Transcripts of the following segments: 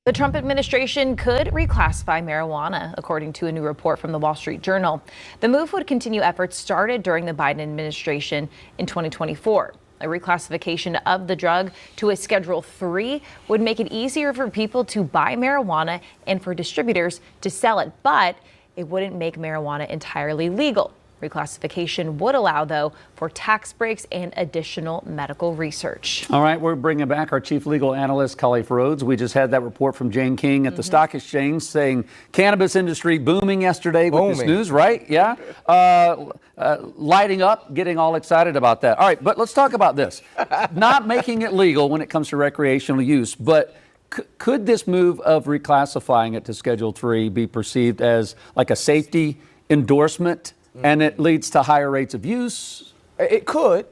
The Trump administration could reclassify marijuana, according to a new report from the Wall Street Journal. The move would continue efforts started during the Biden administration in 2024. A reclassification of the drug to a Schedule III would make it easier for people to buy marijuana and for distributors to sell it, but it wouldn't make marijuana entirely legal. Reclassification would allow, though, for tax breaks and additional medical research. All right, we're bringing back our chief legal analyst, Khalif Rhodes. We just had that report from Jane King at the stock exchange saying cannabis industry booming yesterday with this news, right? Yeah. Lighting up, getting all excited about that. All right, but let's talk about this. Not making it legal when it comes to recreational use, but could this move of reclassifying it to Schedule III be perceived as like a safety endorsement? And it leads to higher rates of use? It could.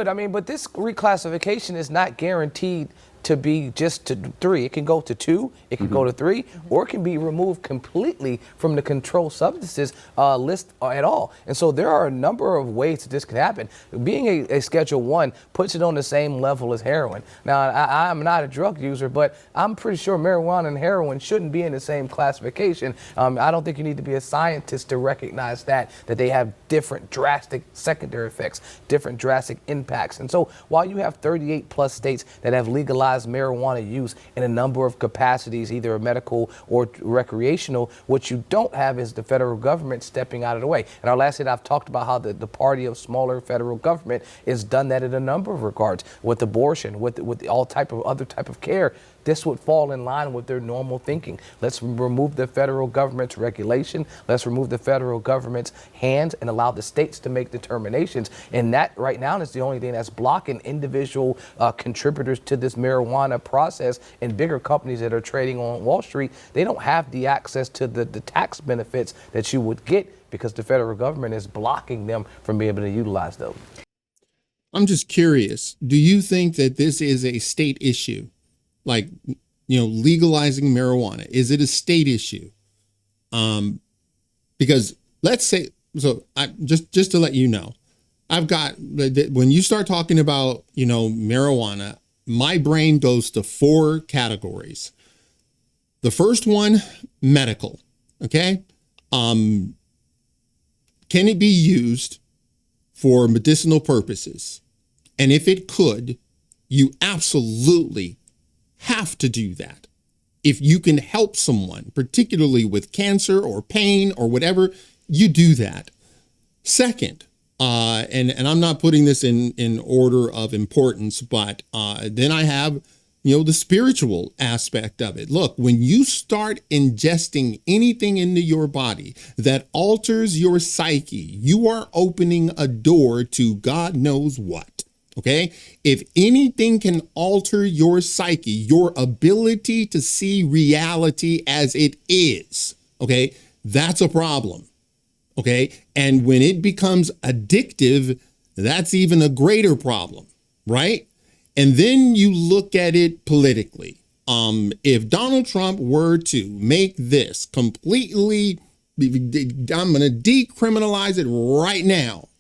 I mean, but this reclassification is not guaranteed to be just to 3. It can go to 2, it can go to 3, or it can be removed completely from the controlled substances list at all. And so there are a number of ways that this can happen. Being a Schedule 1 puts it on the same level as heroin. Now, I'm not a drug user, but I'm pretty sure marijuana and heroin shouldn't be in the same classification. I don't think you need to be a scientist to recognize that they have different drastic secondary effects, different drastic impacts. And so while you have 38 plus states that have legalized marijuana use in a number of capacities, either medical or recreational, what you don't have is the federal government stepping out of the way. And our last hit, I've talked about how the party of smaller federal government has done that in a number of regards, with abortion, with all type of other type of care. This would fall in line with their normal thinking. Let's remove the federal government's regulation. Let's remove the federal government's hands and allow the states to make determinations. And that right now is the only thing that's blocking individual contributors to this marijuana process, and bigger companies that are trading on Wall Street. They don't have the access to the tax benefits that you would get because the federal government is blocking them from being able to utilize those. I'm just curious, do you think that this is a state issue? Like, legalizing marijuana, is it a state issue? Because let's say, so just to let you know, I've got, when you start talking about, marijuana, my brain goes to 4 categories. The first one, medical. Okay. Can it be used for medicinal purposes? And if it could, you absolutely have to do that. If you can help someone, particularly with cancer or pain or whatever, you do that. Second, and I'm not putting this in order of importance, but then I have, the spiritual aspect of it. Look, when you start ingesting anything into your body that alters your psyche, you are opening a door to God knows what. Okay, if anything can alter your psyche, your ability to see reality as it is, okay, that's a problem. Okay, and when it becomes addictive, that's even a greater problem, right? And then you look at it politically. If Donald Trump were to make this completely, I'm going to decriminalize it right now,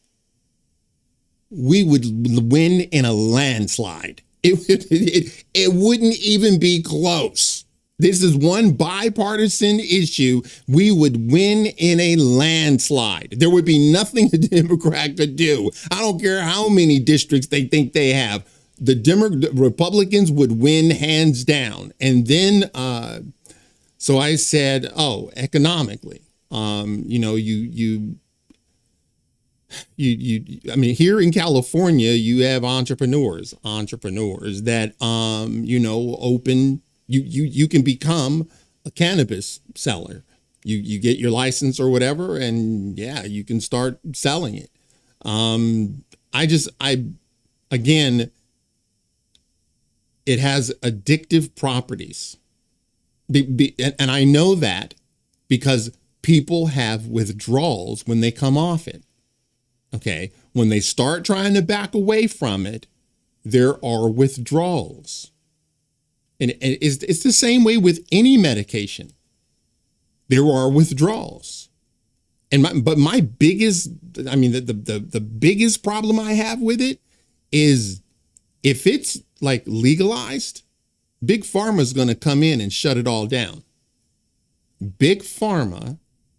we would win in a landslide. It wouldn't even be close. This is one bipartisan issue. We would win in a landslide. There would be nothing the Democrat could do. I don't care how many districts they think they have. The Republicans would win hands down. And then, so I said, economically, I mean, here in California, you have entrepreneurs that, open, you can become a cannabis seller. You get your license or whatever, and yeah, you can start selling it. Again, it has addictive properties. And I know that because people have withdrawals when they come off it. Okay, when they start trying to back away from it, there are withdrawals. And it's the same way with any medication. There are withdrawals. But my biggest, the biggest problem I have with it is if it's like legalized, Big Pharma is going to come in and shut it all down. Big Pharma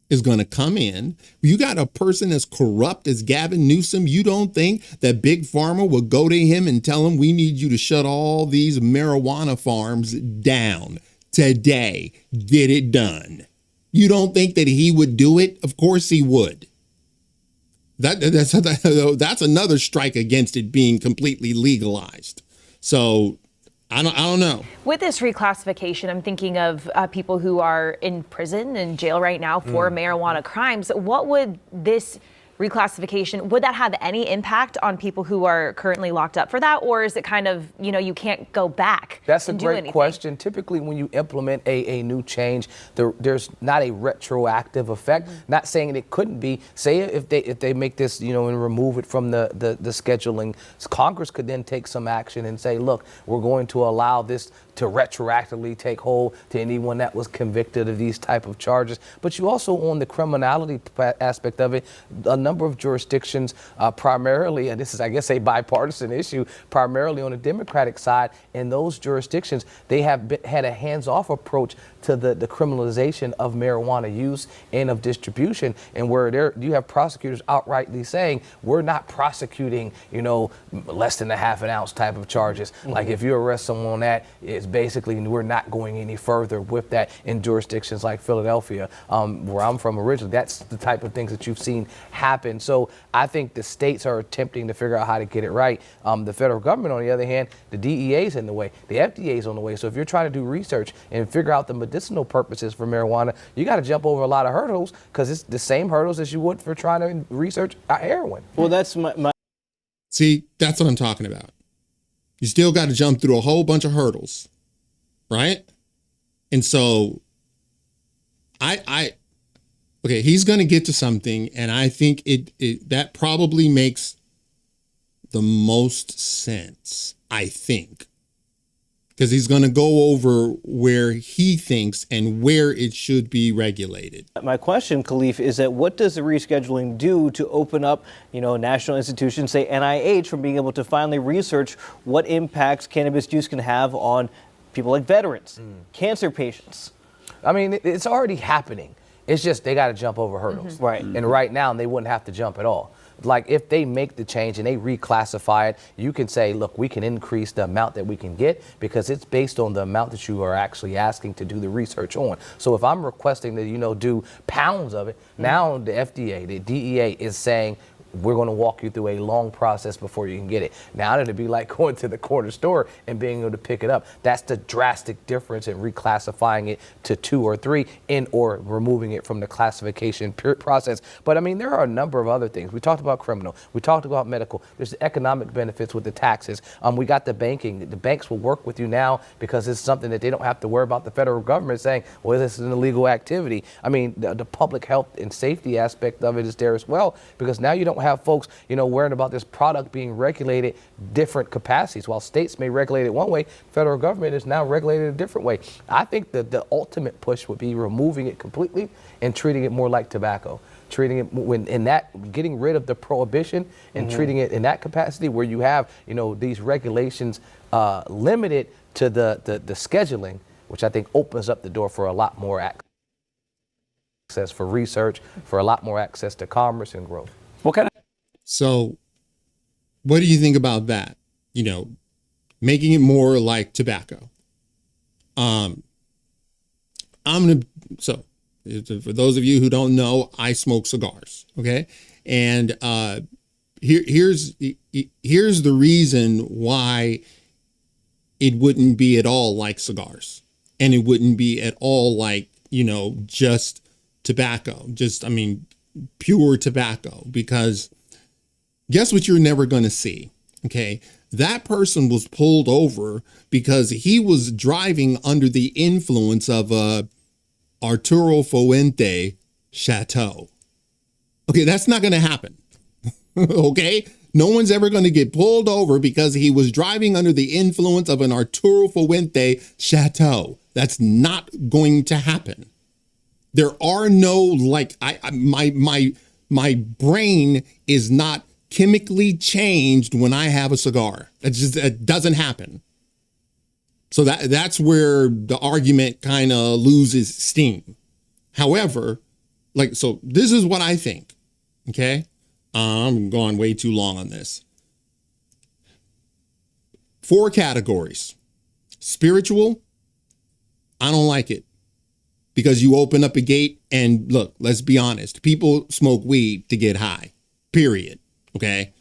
is going to come in. You got a person as corrupt as Gavin Newsom. You don't think that Big Pharma will go to him and tell him, we need you to shut all these marijuana farms down today. Get it done. You don't think that he would do it? Of course he would. That's another strike against it being completely legalized. So I don't know. With this reclassification, I'm thinking of people who are in prison and jail right now for marijuana crimes. What would this reclassification, would that have any impact on people who are currently locked up for that? Or is it kind of, you can't go back? That's a and do great anything? question. Typically, when you implement a new change, there's not a retroactive effect. Not saying it couldn't be. Say if they make this, and remove it from the scheduling, Congress could then take some action and say, look, we're going to allow this to retroactively take hold to anyone that was convicted of these type of charges. But you also, on the criminality aspect of it, a number of jurisdictions, primarily, and this is, I guess, a bipartisan issue, primarily on the Democratic side, in those jurisdictions, they have had a hands-off approach to the criminalization of marijuana use and of distribution, and where you have prosecutors outrightly saying, we're not prosecuting, less than a half an ounce type of charges. Like if you arrest someone on that, it's basically we're not going any further with that in jurisdictions like Philadelphia, where I'm from originally. That's the type of things that you've seen happen. So I think the states are attempting to figure out how to get it right. The federal government, on the other hand, the DEA is in the way, the FDA is on the way. So if you're trying to do research and figure out the medicinal purposes for marijuana, you got to jump over a lot of hurdles, because it's the same hurdles as you would for trying to research heroin. Well, that's my See, that's what I'm talking about. You still got to jump through a whole bunch of hurdles, right? And so okay, he's going to get to something, and I think that probably makes the most sense, I think, because he's going to go over where he thinks and where it should be regulated. My question, Khalif, is that what does the rescheduling do to open up, national institutions, say NIH, from being able to finally research what impacts cannabis use can have on people like veterans, cancer patients? I mean, it's already happening. It's just they got to jump over hurdles. Right. And right now, they wouldn't have to jump at all. Like if they make the change and they reclassify it, you can say, look, we can increase the amount that we can get, because it's based on the amount that you are actually asking to do the research on. So if I'm requesting that, do pounds of it, now the FDA, the DEA is saying, we're going to walk you through a long process before you can get it. Now it'd be like going to the corner store and being able to pick it up. That's the drastic difference in reclassifying it to 2 or 3 or removing it from the classification process. But I mean, there are a number of other things. We talked about criminal. We talked about medical. There's the economic benefits with the taxes. We got the banking. The banks will work with you now because it's something that they don't have to worry about the federal government saying, well, this is an illegal activity. I mean, the public health and safety aspect of it is there as well, because now you don't have folks, worrying about this product being regulated different capacities. While states may regulate it one way, federal government is now regulated a different way. I think that the ultimate push would be removing it completely and treating it more like tobacco. Treating it getting rid of the prohibition and treating it in that capacity where you have, these regulations limited to the scheduling, which I think opens up the door for a lot more access for research, for a lot more access to commerce and growth. What kind of? So what do you think about that? Making it more like tobacco. For those of you who don't know, I smoke cigars. Okay. And here's the reason why it wouldn't be at all like cigars, and it wouldn't be at all like, just tobacco, pure tobacco, because guess what you're never going to see? Okay. That person was pulled over because he was driving under the influence of a Arturo Fuente Chateau. Okay. That's not going to happen. Okay. No one's ever going to get pulled over because he was driving under the influence of an Arturo Fuente Chateau. That's not going to happen. There are no, my brain is not chemically changed when I have a cigar. It doesn't happen. So that's where the argument kind of loses steam. However, so this is what I think. Okay. I'm going way too long on this. 4 categories. Spiritual, I don't like it because you open up a gate and look, let's be honest. People smoke weed to get high, period. Okay.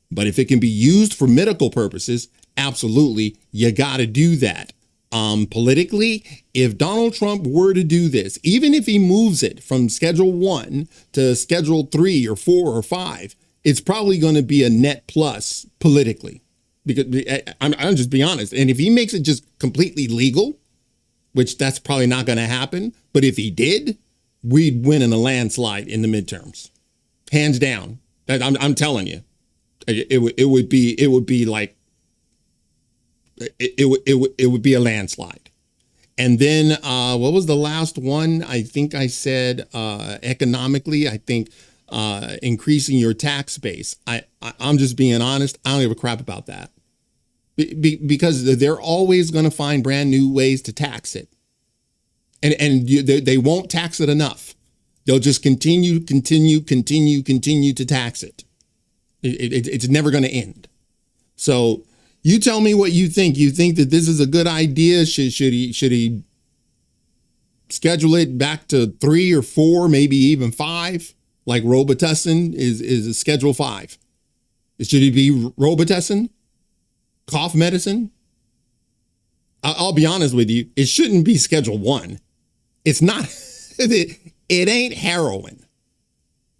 But if it can be used for medical purposes, absolutely, you got to do that. Politically, if Donald Trump were to do this, even if he moves it from Schedule 1 to Schedule 3 or 4 or 5, it's probably going to be a net plus politically. Because I'm just being honest. And if he makes it just completely legal, which that's probably not going to happen, but if he did, we'd win in a landslide in the midterms, hands down. I'm telling you, it would be a landslide. And then what was the last one? I think I said economically. I think increasing your tax base. I'm just being honest. I don't give a crap about that. Because they're always going to find brand new ways to tax it. And they won't tax it enough. They'll just continue to tax it. It's never going to end. So you tell me what you think. You think that this is a good idea? Should he schedule it back to 3 or 4, maybe even 5? Like Robitussin is a Schedule 5. Should it be Robitussin? Cough medicine? I'll be honest with you. It shouldn't be Schedule 1. It's not. It ain't heroin.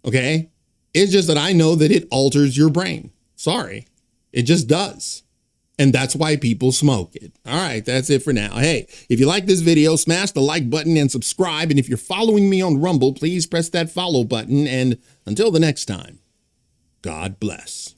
Okay? It's just that I know that it alters your brain. Sorry. It just does. And that's why people smoke it. All right, that's it for now. Hey, if you like this video, smash the like button and subscribe. And if you're following me on Rumble, please press that follow button. And until the next time, God bless.